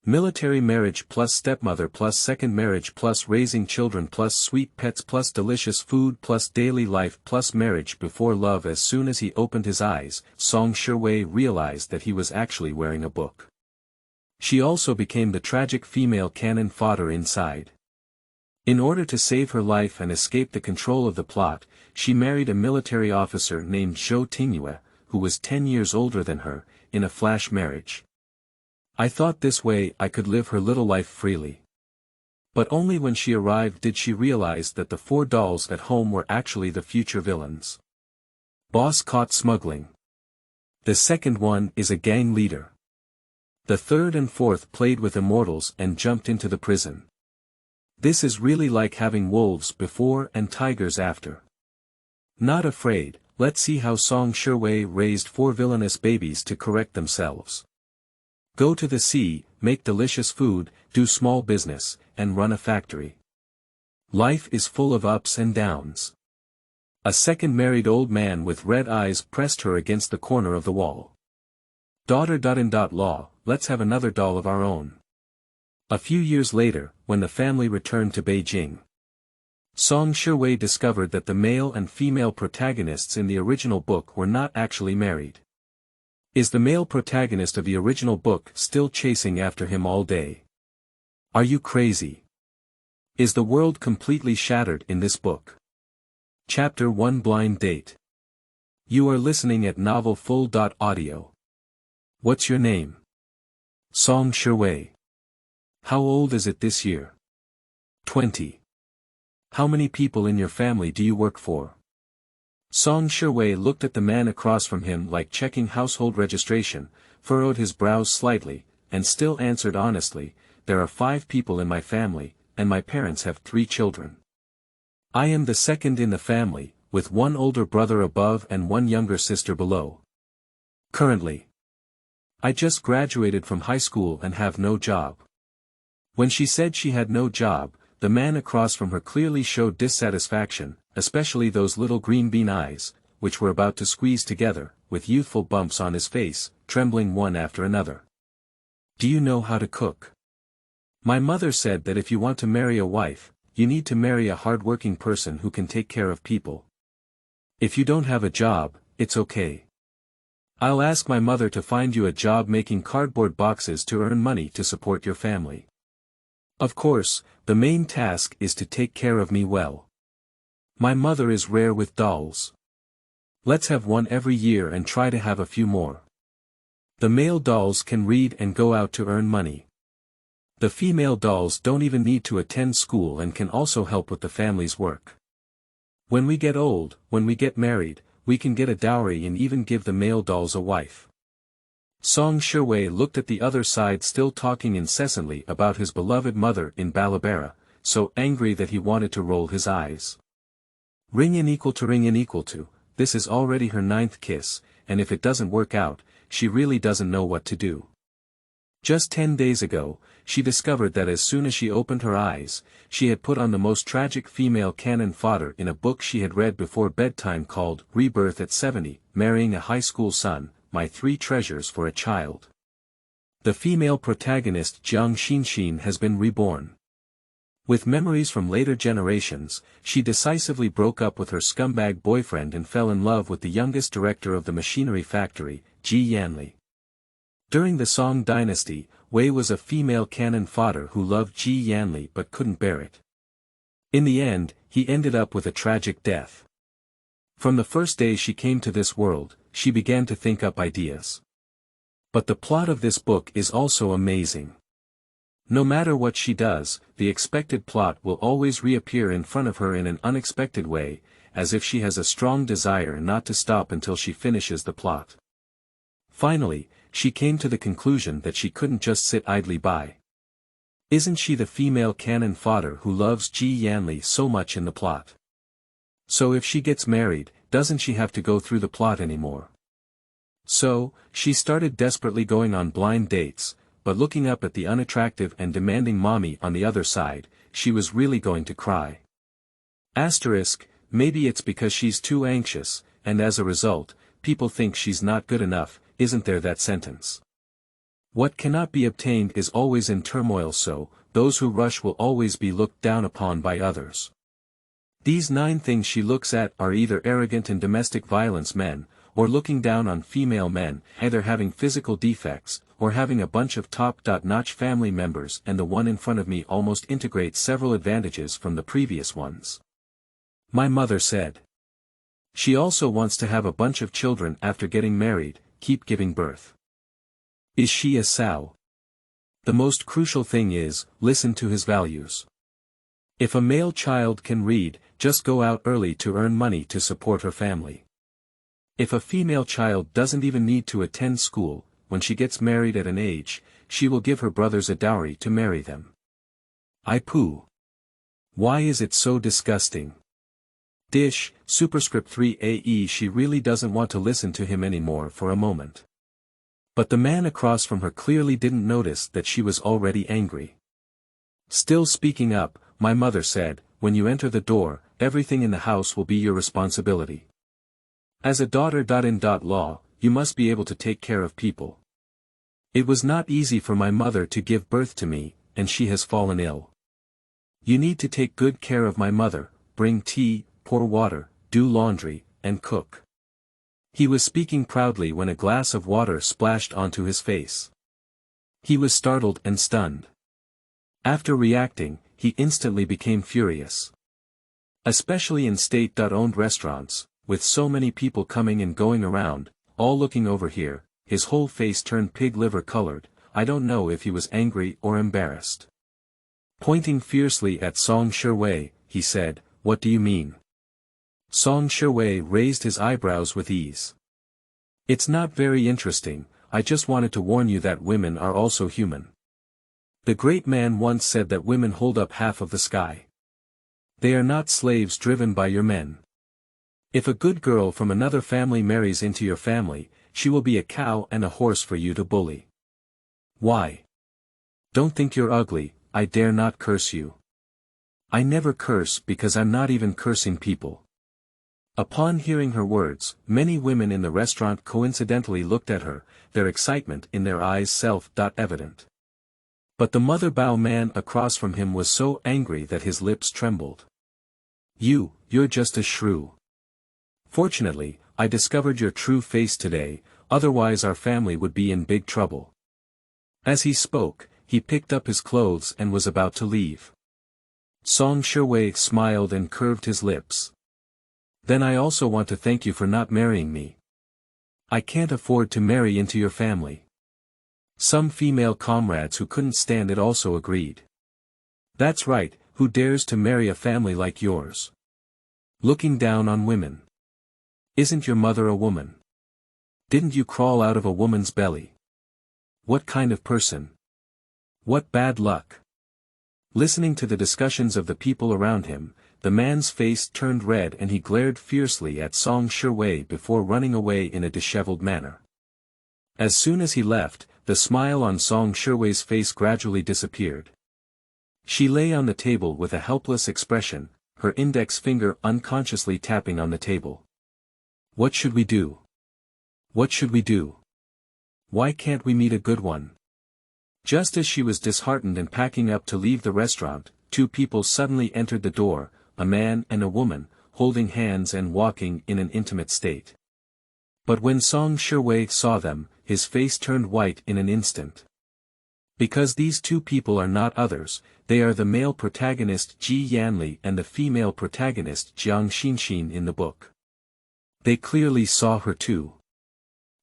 Military marriage plus stepmother plus second marriage plus raising children plus sweet pets plus delicious food plus daily life plus marriage before love. As soon as he opened his eyes, Song Shiwei realized that he was actually wearing a book. She also became the tragic female cannon fodder inside. In order to save her life and escape the control of the plot, she married a military officer named Zhou Tingyue, who was 10 years older than her, in a flash marriage. I thought this way I could live her little life freely. But only when she arrived did she realize that the 4 dolls at home were actually the future villains. Boss caught smuggling. The second one is a gang leader. The third and fourth played with immortals and jumped into the prison. This is really like having wolves before and tigers after. Not afraid, let's see how Song Shiwei raised 4 villainous babies to correct themselves. Go to the sea, make delicious food, do small business, and run a factory. Life is full of ups and downs. A second married old man with red eyes pressed her against the corner of the wall. Daughter.in.law, let's have another doll of our own. A few years later, when the family returned to Beijing, Song Shiwei discovered that the male and female protagonists in the original book were not actually married. Is the male protagonist of the original book still chasing after him all day? Are you crazy? Is the world completely shattered in this book? Chapter 1 Blind Date. You are listening at novelfull.audio. What's your name? Song Shiwei. How old is it this year? 20. How many people in your family do you work for? Song Shiwei looked at the man across from him like checking household registration, furrowed his brows slightly, and still answered honestly, there are 5 people in my family, and my parents have 3 children. I am the second in the family, with 1 older brother above and 1 younger sister below. Currently, I just graduated from high school and have no job. When she said she had no job, the man across from her clearly showed dissatisfaction, especially those little green bean eyes, which were about to squeeze together, with youthful bumps on his face, trembling one after another. Do you know how to cook? My mother said that if you want to marry a wife, you need to marry a hard-working person who can take care of people. If you don't have a job, it's okay. I'll ask my mother to find you a job making cardboard boxes to earn money to support your family. Of course, the main task is to take care of me well. My mother is rare with dolls. Let's have one every year and try to have a few more. The male dolls can read and go out to earn money. The female dolls don't even need to attend school and can also help with the family's work. When we get old, when we get married, we can get a dowry and even give the male dolls a wife. Song Shiwei looked at the other side, still talking incessantly about his beloved mother in Balabara, so angry that he wanted to roll his eyes. Ring in equal to, this is already her 9th kiss, and if it doesn't work out, she really doesn't know what to do. Just 10 days ago, she discovered that as soon as she opened her eyes, she had put on the most tragic female cannon fodder in a book she had read before bedtime called Rebirth at 70, Marrying a High School Son, My 3 Treasures for a Child. The female protagonist Jiang Xinxin has been reborn. With memories from later generations, she decisively broke up with her scumbag boyfriend and fell in love with the youngest director of the machinery factory, Ji Yanli. During the Song dynasty, Wei was a female cannon fodder who loved Ji Yanli but couldn't bear it. In the end, he ended up with a tragic death. From the first day she came to this world, she began to think up ideas. But the plot of this book is also amazing. No matter what she does, the expected plot will always reappear in front of her in an unexpected way, as if she has a strong desire not to stop until she finishes the plot. Finally, she came to the conclusion that she couldn't just sit idly by. Isn't she the female cannon fodder who loves Ji Yanli so much in the plot? So if she gets married, doesn't she have to go through the plot anymore? So, she started desperately going on blind dates, but looking up at the unattractive and demanding mommy on the other side, she was really going to cry. Asterisk, maybe it's because she's too anxious, and as a result, people think she's not good enough, isn't there that sentence? What cannot be obtained is always in turmoil, so those who rush will always be looked down upon by others. These 9 things she looks at are either arrogant and domestic violence men, or looking down on female men, either having physical defects, or having a bunch of top-notch family members, and the one in front of me almost integrates several advantages from the previous ones. My mother said. She also wants to have a bunch of children after getting married, keep giving birth. Is she a sow? The most crucial thing is, listen to his values. If a male child can read, just go out early to earn money to support her family. If a female child doesn't even need to attend school, when she gets married at an age, she will give her brothers a dowry to marry them. I poo. Why is it so disgusting? Dish, superscript 3ae. She really doesn't want to listen to him anymore for a moment. But the man across from her clearly didn't notice that she was already angry. Still speaking up, my mother said, when you enter the door, everything in the house will be your responsibility. As a daughter.in.law, you must be able to take care of people. It was not easy for my mother to give birth to me, and she has fallen ill. You need to take good care of my mother, bring tea, pour water, do laundry, and cook. He was speaking proudly when a glass of water splashed onto his face. He was startled and stunned. After reacting, he instantly became furious. Especially in state-owned restaurants, with so many people coming and going around, all looking over here, his whole face turned pig liver colored. I don't know if he was angry or embarrassed. Pointing fiercely at Song Shiwei, he said, "What do you mean?" Song Shiwei raised his eyebrows with ease. "It's not very interesting, I just wanted to warn you that women are also human. The great man once said that women hold up half of the sky. They are not slaves driven by your men. If a good girl from another family marries into your family, she will be a cow and a horse for you to bully. Why? Don't think you're ugly, I dare not curse you. I never curse because I'm not even cursing people." Upon hearing her words, many women in the restaurant coincidentally looked at her, their excitement in their eyes self-evident. But the Mengbao man across from him was so angry that his lips trembled. You're just a shrew. Fortunately, I discovered your true face today, otherwise our family would be in big trouble. As he spoke, he picked up his clothes and was about to leave. Song Shiwei smiled and curved his lips. "Then I also want to thank you for not marrying me. I can't afford to marry into your family." Some female comrades who couldn't stand it also agreed. "That's right, who dares to marry a family like yours? Looking down on women. Isn't your mother a woman? Didn't you crawl out of a woman's belly? What kind of person? What bad luck." Listening to the discussions of the people around him, the man's face turned red and he glared fiercely at Song Shiwei before running away in a disheveled manner. As soon as he left, the smile on Song Shiwei's face gradually disappeared. She lay on the table with a helpless expression, her index finger unconsciously tapping on the table. "What should we do? What should we do? Why can't we meet a good one?" Just as she was disheartened and packing up to leave the restaurant, 2 people suddenly entered the door, a man and a woman, holding hands and walking in an intimate state. But when Song Shiwei saw them, his face turned white in an instant. Because these 2 people are not others, they are the male protagonist Ji Yanli and the female protagonist Jiang Xinxin in the book. They clearly saw her too.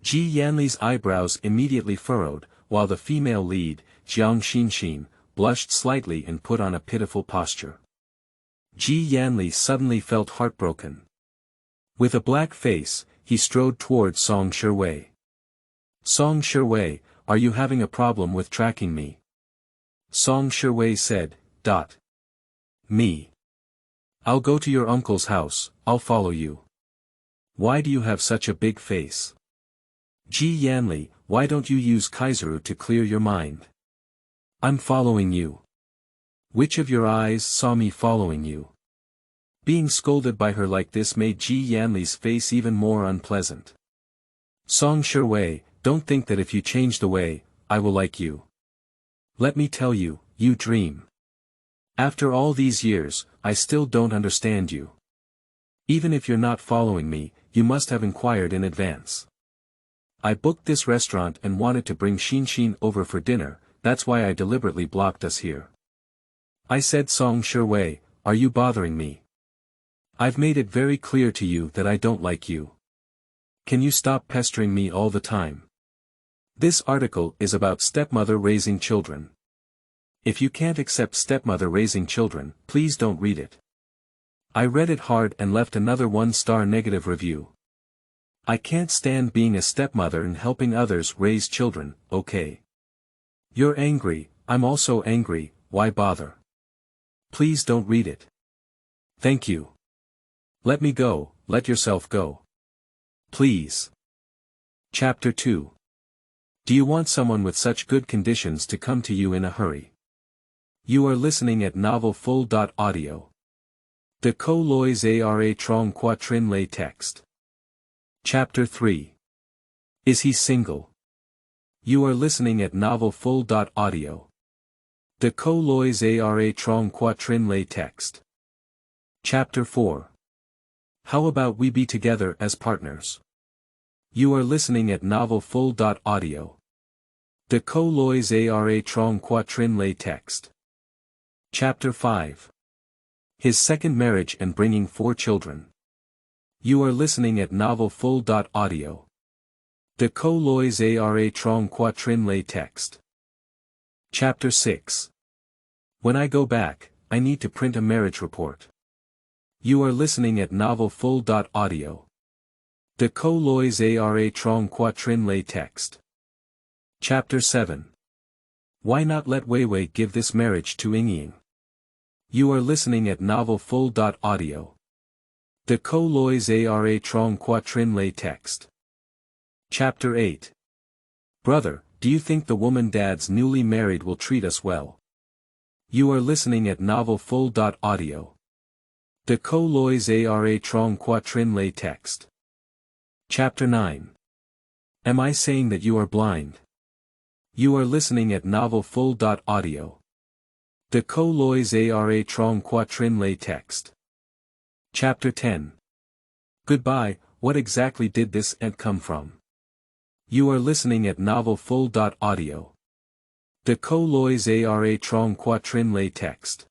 Ji Yanli's eyebrows immediately furrowed, while the female lead, Jiang Xinxin, blushed slightly and put on a pitiful posture. Ji Yanli suddenly felt heartbroken. With a black face, he strode toward Song Shiwei. "Song Shiwei, are you having a problem with tracking me?" Song Shiwei said, "Me? I'll go to your uncle's house, I'll follow you. Why do you have such a big face? Ji Yanli, why don't you use Kaiseru to clear your mind? I'm following you. Which of your eyes saw me following you?" Being scolded by her like this made Ji Yanli's face even more unpleasant. "Song Shiwei, don't think that if you change the way I will like you. Let me tell you, you dream. After all these years, I still don't understand you. Even if you're not following me, you must have inquired in advance. I booked this restaurant and wanted to bring Xin over for dinner, that's why I deliberately blocked us here. I said, Song Shiwei, are you bothering me? I've made it very clear to you that I don't like you. Can you stop pestering me all the time? This article is about stepmother raising children. If you can't accept stepmother raising children, please don't read it. I read it hard and left another 1-star negative review. I can't stand being a stepmother and helping others raise children, okay? You're angry, I'm also angry, why bother? Please don't read it. Thank you. Let me go, let yourself go. Please. Chapter 2. Do you want someone with such good conditions to come to you in a hurry? You are listening at novel full.audio. De co lois ara trong quatrin lay text. Chapter 3. Is he single? You are listening at novel full.audio. De co lois ara trong quatrin lay text. Chapter 4. How about we be together as partners? You are listening at novel full.audio. De co lois ara trong quatrin lay text. Chapter 5. His second marriage and bringing 4 children. You are listening at novel full.audio. De co lois ara trong quatrin lay text. Chapter 6. When I go back, I need to print a marriage report. You are listening at novel full.audio. De co lois ara trong quatrin lay text. Chapter 7. Why not let Weiwei give this marriage to Yingying? You are listening at novel full.audio. De co lois ara trong quatrin lay text. Chapter 8. Brother, do you think the woman dad's newly married will treat us well? You are listening at novel full.audio. De co lois ara trong quatrin lay text. Chapter 9. Am I saying that you are blind? You are listening at novel full.audio. De co lois ara trong quatrin lay text. Chapter 10. Goodbye, what exactly did this ant come from? You are listening at novel full.audio. De co lois ara trong quatrin lay text.